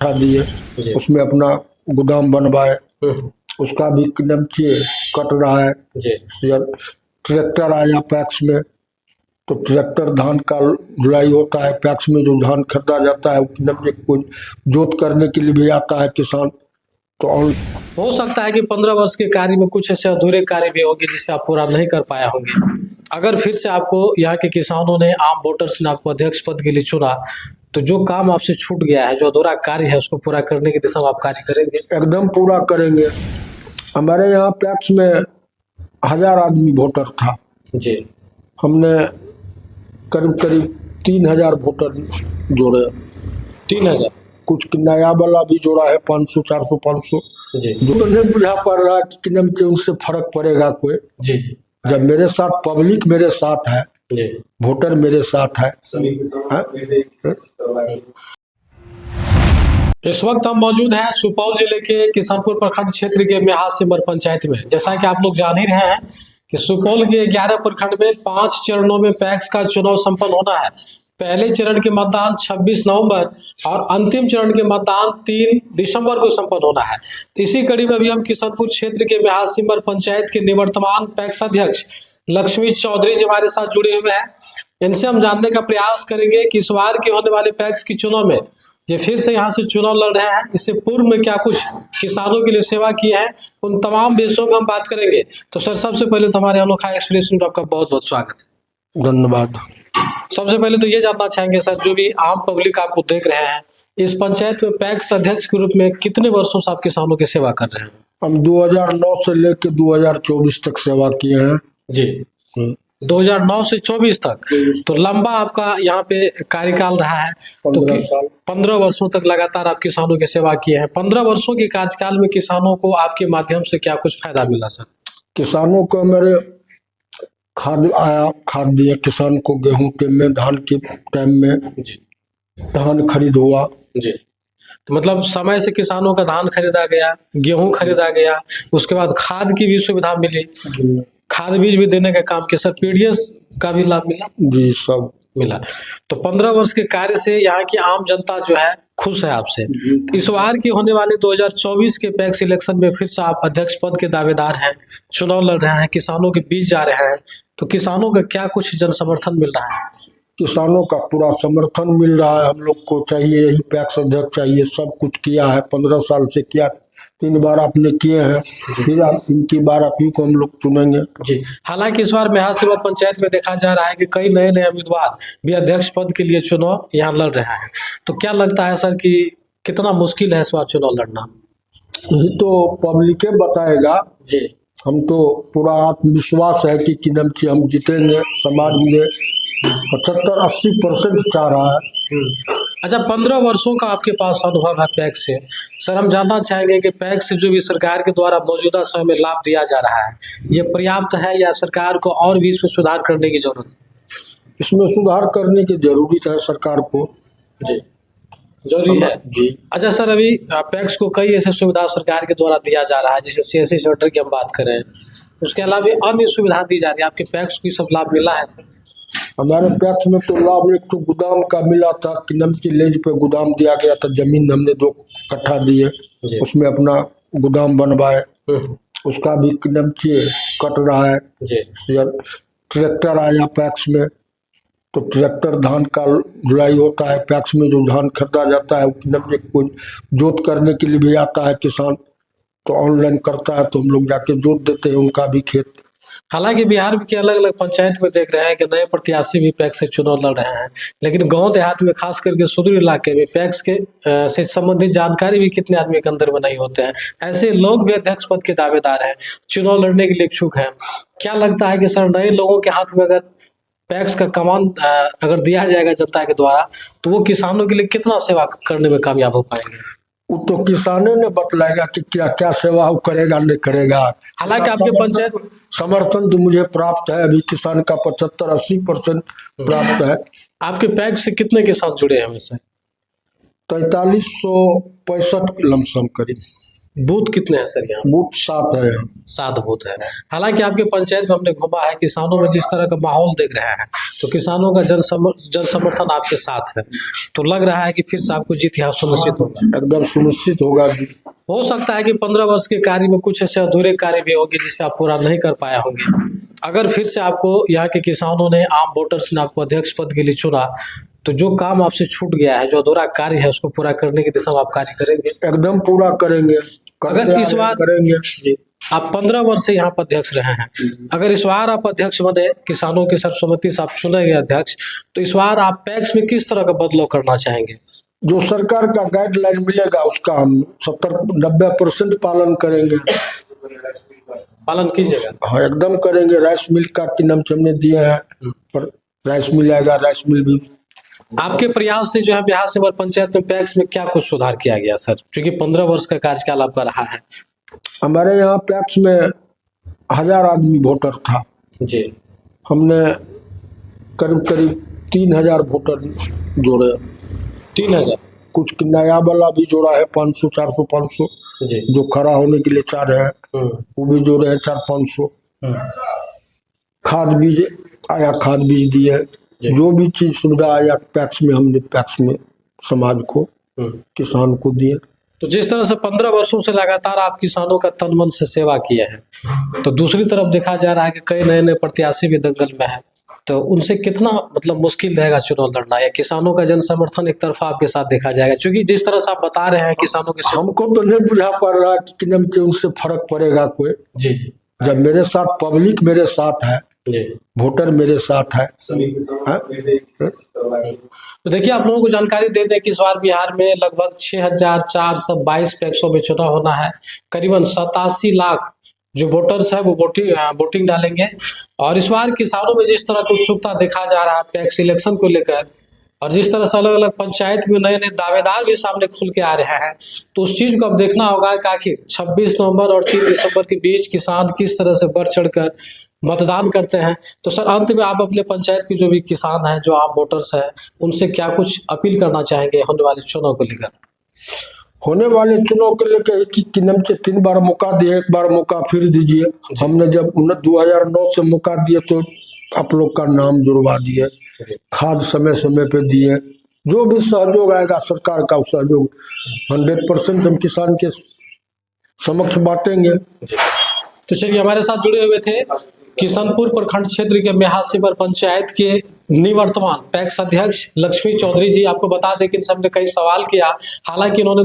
उठा दिए, जी। उसमें अपना गोदाम बनवाए, हम्म, उसका भी एकदम कट रहा है। जी। या ट्रैक्टर आया पैक्स में, तो ट्रैक्टर धान का ढुलाई होता है, पैक्स में जो धान खरीदा जाता है एकदम से कोई जोत करने के लिए भी आता है किसान। तो हो सकता है कि 15 वर्ष के कार्य में कुछ ऐसे अधूरे कार्य भी होंगे जिसे आप पूरा नहीं कर पाया होंगे। अगर फिर से आपको यहाँ के किसानों ने, आम वोटर्स ने आपको अध्यक्ष पद के लिए चुना, तो जो काम आपसे छूट गया है, जो अधूरा कार्य है, उसको पूरा करने की दिशा में आप कार्य करेंगे? एकदम पूरा करेंगे। हमारे यहाँ पैक्स में 1000 आदमी वोटर था, जी। हमने करीब करीब 3000 वोटर जोड़े। 3000? कुछ नया वाला भी जोड़ा है, 500 400 500। जी जो नहीं बुझा पड़ रहा कि किन्हीं से उनसे फर्क पड़ेगा कोई। जी जी जब मेरे साथ पब्लिक मेरे साथ है, जी। वोटर मेरे साथ है। हाँ? इस वक्त हम मौजूद हैं सुपौल जिले के किशनपुर प्रखंड क्षेत्र के मेहासिमर पंचायत में। जैसा कि आप लोग जान ही रहे हैं कि सुपौल के 11 प्रखंड में 5 चरणों में पैक्स का चुनाव संपन्न होना है। पहले चरण के मतदान 26 नवंबर और अंतिम चरण के मतदान 3 दिसंबर को संपन्न होना है। तो इसी कड़ी में अभी हम किशनपुर क्षेत्र के मेहासिमर पंचायत के निवर्तमान पैक्स अध्यक्ष लक्ष्मी चौधरी जी हमारे साथ जुड़े हुए हैं। इनसे हम जानने का प्रयास करेंगे कि इस बार के होने वाले पैक्स की चुनाव में ये फिर से यहाँ से चुनाव लड़ रहे हैं, इससे पूर्व में क्या कुछ किसानों के लिए सेवा की है, उन तमाम विषयों में हम बात करेंगे। तो सर, सबसे पहले तो हमारे अनोखा एक्सप्रेस में आपका बहुत बहुत स्वागत है। धन्यवाद। सबसे पहले तो ये जानना चाहेंगे सर, जो भी आम पब्लिक आपको देख रहे हैं, इस पंचायत में पैक्स अध्यक्ष के रूप में कितने वर्षों से आप किसानों की सेवा कर रहे हैं? हम 2009 से लेकर 2024 तक सेवा किए हैं। जी। 2009 से 24 तक, तो लंबा आपका यहाँ पे कार्यकाल रहा है। तो 15 वर्षों तक लगातार आप किसानों की सेवा किए हैं। 15 वर्षों के कार्यकाल में किसानों को आपके माध्यम से क्या कुछ फायदा मिला सर? किसानों को मेरे खाद आया, खाद दिया किसान को, गेहूं के में, धान के टाइम में जी धान खरीद हुआ। जी। तो मतलब समय से किसानों का धान खरीदा गया, गेहूं खरीदा गया, उसके बाद खाद की भी सुविधा मिली, खाद बीज भी देने का काम किया सर, पीडीएस का भी लाभ मिला? जी, सब मिला। तो 15 वर्ष के कार्य से यहाँ की आम जनता जो है खुश है आपसे। इस बार के होने वाले 2024 के पैक्स इलेक्शन में फिर से आप अध्यक्ष पद के दावेदार हैं, चुनाव लड़ रहे हैं, किसानों के बीच जा रहे हैं, तो किसानों का क्या कुछ जन समर्थन मिल रहा है? किसानों का पूरा समर्थन मिल रहा है। हम लोग को चाहिए यही पैक्स अध्यक्ष चाहिए, सब कुछ किया है, 15 साल से किया, 3 बार आपने किए हैं, फिर आप इनकी बार आप ही को हम लोग चुनेंगे। जी। हालांकि इस बार मेहासिमर पंचायत में देखा जा रहा है कि कई नए नए उम्मीदवार भी अध्यक्ष पद के लिए चुनाव यहाँ लड़ रहे हैं। तो क्या लगता है सर कि कितना मुश्किल है इस बार चुनाव लड़ना? यही तो पब्लिक बताएगा। जी। हम तो पूरा आत्मविश्वास है कि हम जीतेंगे। समाज में 75-80% चाह रहा है। अच्छा, 15 वर्षों का आपके पास अनुभव है पैक्स से। सर, हम जानना चाहेंगे कि पैक्स से जो भी सरकार के द्वारा मौजूदा समय में लाभ दिया जा रहा है, ये पर्याप्त है या सरकार को और भी इसमें सुधार करने की जरूरत है? इसमें सुधार करने की जरूरत है सरकार को। जी, जरूरी है जी। अच्छा सर, अभी पैक्स को कई ऐसे सुविधा सरकार के द्वारा दिया जा रहा है, जैसे सीएससी सेंटर की हम बात करें, उसके अलावा भी अन्य सुविधा दी जा रही है। आपके पैक्स को सब लाभ मिला है सर? हमारे पैक्स में तो लाभ एक तो गोदाम का मिला था कि नमकी लेज पे गोदाम दिया गया था, जमीन हमने 2 कट्ठा दिए, उसमें अपना गोदाम बनवाए, उसका भी नमकी कट रहा है। या ट्रैक्टर आया पैक्स में, तो ट्रैक्टर धान का ढुलाई होता है, पैक्स में जो धान खरीदा जाता है एकदम से कोई जोत करने के लिए भी आता है किसान, तो ऑनलाइन करता है, तो हम लोग जाके जोत देते हैं उनका भी खेत। हालांकि बिहार के अलग अलग पंचायत में देख रहे हैं कि नए प्रत्याशी भी पैक्स से चुनाव लड़ रहे हैं, लेकिन गांव देहात में खास करके सुदूर इलाके में पैक्स के से संबंधित जानकारी भी कितने आदमी के अंदर में नहीं होते हैं। ऐसे लोग भी अध्यक्ष पद के दावेदार हैं, चुनाव लड़ने के लिए इच्छुक हैं। क्या लगता है कि सर, नए लोगों के हाथ में अगर पैक्स का कमान अगर दिया जाएगा जनता के द्वारा, तो वो किसानों के लिए कितना सेवा करने में कामयाब हो पाएंगे? वो तो किसानों ने बतलाएगा कि क्या क्या सेवा वो करेगा नहीं करेगा। हालांकि आपके पंचायत समर्थन तो मुझे प्राप्त है, अभी किसान का 75-80% प्राप्त है। आपके पैक्स से कितने किसान जुड़े हैं वैसे? 4365 लमसम करीब। बूथ कितने हैं सर यहाँ? बूथ 7 है यहाँ। 7 बूथ है। हालांकि आपके पंचायत में हमने घूमा है, किसानों में जिस तरह का माहौल देख रहे हैं तो किसानों का जन समर्थन आपके साथ है, तो लग रहा है कि फिर से आपको जीत यहाँ सुनिश्चित होगा। एकदम सुनिश्चित होगा। हो सकता है कि 15 वर्ष के कार्य में कुछ ऐसे अधूरे कार्य भी होंगे जिसे आप पूरा नहीं कर पाए होंगे। अगर फिर से आपको यहाँ के किसानों ने, आम वोटर्स ने आपको अध्यक्ष पद के लिए चुना, तो जो काम आपसे छूट गया है, जो अधूरा कार्य है, उसको पूरा करने की दिशा में आप कार्य करेंगे? एकदम पूरा करेंगे। अगर इस बार करेंगे, आप 15 वर्ष से यहाँ पर अध्यक्ष रहे हैं, अगर इस बार आप अध्यक्ष बने, किसानों की सर्वसम्मति से आप चुने गए अध्यक्ष, तो इस बार आप पैक्स में किस तरह का बदलाव करना चाहेंगे? जो सरकार का गाइडलाइन मिलेगा उसका हम 70-90% पालन करेंगे। पालन कीजिएगा? हाँ, एकदम करेंगे। राइस मिल का कि नाम से हमने दिए हैं, पर राइस मिल आएगा, राइस मिल भी। आपके प्रयास से जो है बिहार सिमर पंचायत में पैक्स में क्या कुछ सुधार किया गया सर, क्योंकि 15 वर्ष का कार्यकाल आपका रहा है? हमारे यहाँ पैक्स में 1000 आदमी वोटर था जी। हमने करीब 3000 वोटर जोड़े। 3000? कुछ नया वाला भी जोड़ा है, 500, 400, 500 जी। जो खड़ा होने के लिए चाह रहे हैं वो भी जोड़े हैं 400-500। खाद बीज आया, खाद बीज दिए, जो भी चीज सुविधा आया पैक्स में, हमने पैक्स में समाज को, किसान को दिए। तो जिस तरह से 15 वर्षों से लगातार आप किसानों का तन मन से सेवा किए हैं, तो दूसरी तरफ देखा जा रहा है कि कई नए नए प्रत्याशी भी दंगल में है, तो उनसे कितना मतलब मुश्किल रहेगा चुनाव लड़ना, या किसानों का जन समर्थन एक तरफा आपके साथ देखा जाएगा? क्योंकि जिस तरह से आप बता रहे हैं किसानों के, हमको तो नहीं बुझा पड़ रहा कि उनसे फर्क पड़ेगा कोई। जी जी। जब मेरे साथ पब्लिक मेरे साथ है, वोटर मेरे साथ है। तो देखिए, आप लोगों को जानकारी दे दें कि इस बार बिहार में लगभग 6422 पैक्सों में चुनाव होना है। करीबन 87 लाख जो वोटर्स है वो वोटिंग डालेंगे। और इस बार किसानों में जिस तरह की उत्सुकता देखा जा रहा है पैक्स इलेक्शन को लेकर, और जिस तरह से अलग अलग पंचायत में नए नए दावेदार भी सामने खुल के आ रहे हैं, तो उस चीज को अब देखना होगा कि आखिर 26 नवंबर और 3 दिसंबर के बीच किसान किस तरह से बढ़ चढ़कर मतदान करते हैं। तो सर, अंत में आप अपने पंचायत के जो भी किसान हैं, जो आम वोटर्स हैं, उनसे क्या कुछ अपील करना चाहेंगे होने वाले चुनाव को लेकर? होने वाले चुनाव को लेकर कि नाम से 3 बार मौका दिए, एक बार मौका फिर दीजिए। हमने जब 2009 से मौका दिए तो आप लोग का नाम जुड़वा दिए, खाद समय समय पे दिए, जो भी सहयोग आएगा सरकार का सहयोग 100% हम किसान के समक्ष बांटेंगे। तो चलिए, हमारे साथ जुड़े हुए थे किशनपुर प्रखंड क्षेत्र के मेहासिमर पंचायत के निवर्तमान पैक्स अध्यक्ष लक्ष्मी चौधरी जी। आपको बता दें कि इनसे हमने कई सवाल किया। हालांकि इन्होंने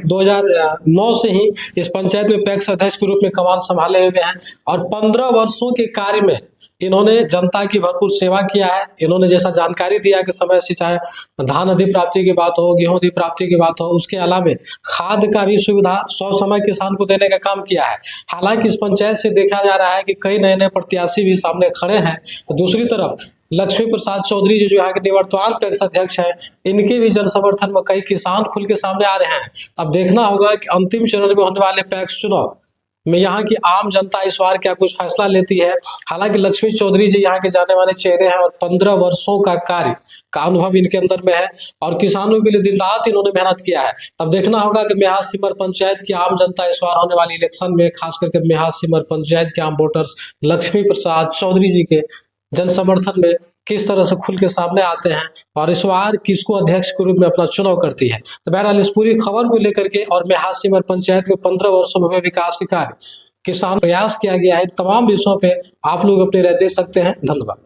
2009 से ही इस पंचायत में पैक्स अध्यक्ष के रूप में कमान संभाले हुए हैं, और 15 वर्षों के कार्य में इन्होंने जनता की भरपूर सेवा किया है। इन्होंने जैसा जानकारी दिया कि समय से चाहे धान अधिप्राप्ति की बात हो, गेहूं अधिप्राप्ति की बात हो, उसके अलावा खाद का भी सुविधा समय किसान को देने का काम किया है। हालांकि इस पंचायत से देखा जा रहा है कि कई नए नए प्रत्याशी भी सामने खड़े हैं। तो दूसरी तरफ लक्ष्मी प्रसाद चौधरी जो यहाँ के निवर्तमान पैक्स अध्यक्ष हैं, इनके भी जन समर्थन में कई किसान खुल के सामने आ रहे हैं। अब देखना होगा कि अंतिम चरण में होने वाले पैक्स चुनाव में यहाँ की आम जनता इस बार क्या कुछ फैसला लेती है। हालांकि लक्ष्मी चौधरी जी यहाँ के जाने वाले चेहरे हैं, और 15 वर्षों का कार्य का अनुभव इनके अंदर में है, और किसानों के लिए दिन रात इन्होंने मेहनत किया है। अब देखना होगा कि मेहासिमर पंचायत की आम जनता इस बार होने वाली इलेक्शन में, खास करके मेहासिमर पंचायत के आम वोटर्स लक्ष्मी प्रसाद चौधरी जी के जन समर्थन में किस तरह से खुल के सामने आते हैं, और इस बार किसको अध्यक्ष के रूप में अपना चुनाव करती है। तो बहरहाल इस पूरी खबर को लेकर के और मेहासिमर पंचायत के 15 वर्षों में हुए विकास के कार्य, किसान प्रयास किया गया है, तमाम विषयों पे आप लोग अपनी राय दे सकते हैं। धन्यवाद।